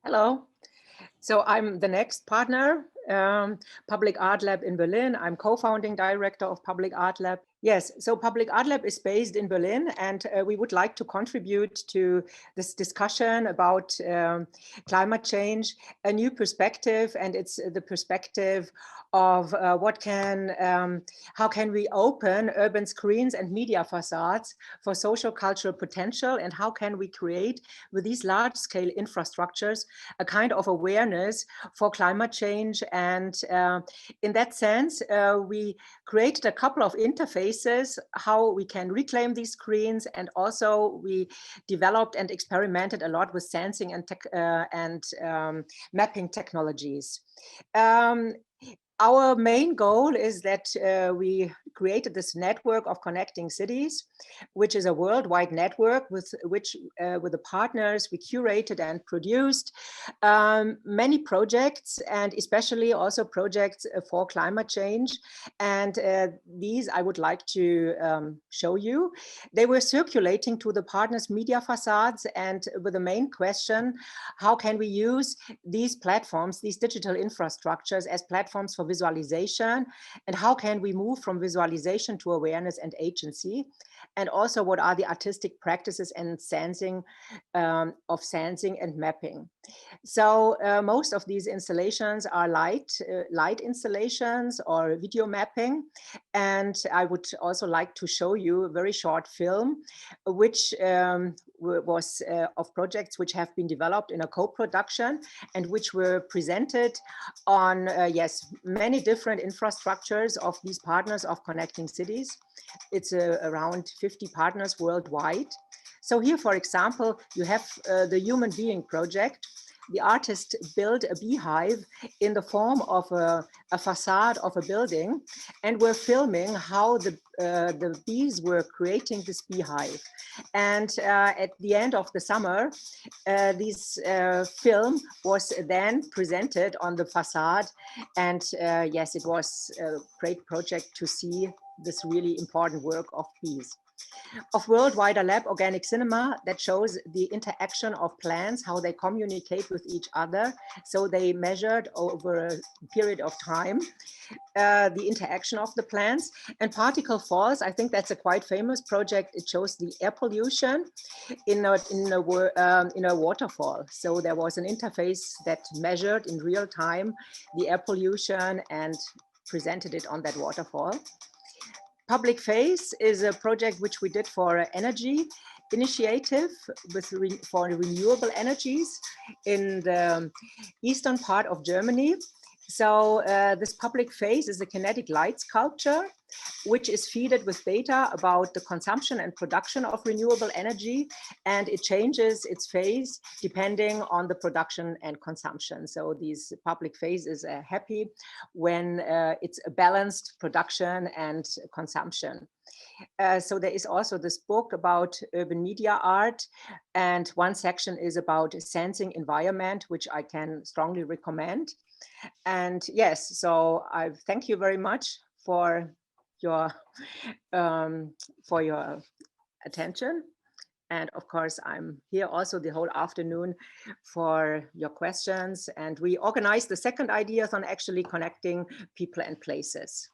Hello. So I'm the next partner, Public Art Lab in Berlin. I'm co-founding director of Public Art Lab. Yes, so Public Art Lab is based in Berlin, and we would like to contribute to this discussion about climate change, a new perspective, and it's the perspective of how can we open urban screens and media facades for social cultural potential, and how can we create with these large-scale infrastructures a kind of awareness for climate change. And in that sense, we created a couple of interfaces how we can reclaim these screens, and also we developed and experimented a lot with sensing and mapping technologies. Our main goal is that we created this network of connecting cities, which is a worldwide network with the partners we curated and produced many projects, and especially also projects for climate change. And these I would like to show you. They were circulating to the partners' media facades, and with the main question, how can we use these platforms, these digital infrastructures, as platforms for visualization, and how can we move from visualization to awareness and agency, and also what are the artistic practices and sensing and mapping. So most of these installations are light installations or video mapping, and I would also like to show you a very short film which was of projects which have been developed in a co-production and which were presented on many different infrastructures of these partners of connecting cities. It's around 50 partners worldwide. So here, for example, you have the Human Being project. The artist built a beehive in the form of a facade of a building, and we're filming how the bees were creating this beehive. And at the end of the summer, this film was then presented on the facade. And yes, it was a great project to see this really important work of bees. Of Worldwide Lab Organic Cinema, that shows the interaction of plants, how they communicate with each other. So they measured over a period of time the interaction of the plants. And Particle Falls, I think that's a quite famous project. It shows the air pollution in a waterfall. So there was an interface that measured in real time the air pollution and presented it on that waterfall. Public Face is a project which we did for energy initiative for renewable energies in the eastern part of Germany. So this Public Face is a kinetic light sculpture, which is fed with data about the consumption and production of renewable energy, and it changes its phase depending on the production and consumption. So this Public Phase is happy when it's a balanced production and consumption. So there is also this book about urban media art, and one section is about sensing environment, which I can strongly recommend. And yes, so I thank you very much for your attention. And of course, I'm here also the whole afternoon for your questions. And we organized the second Ideathon, actually connecting people and places.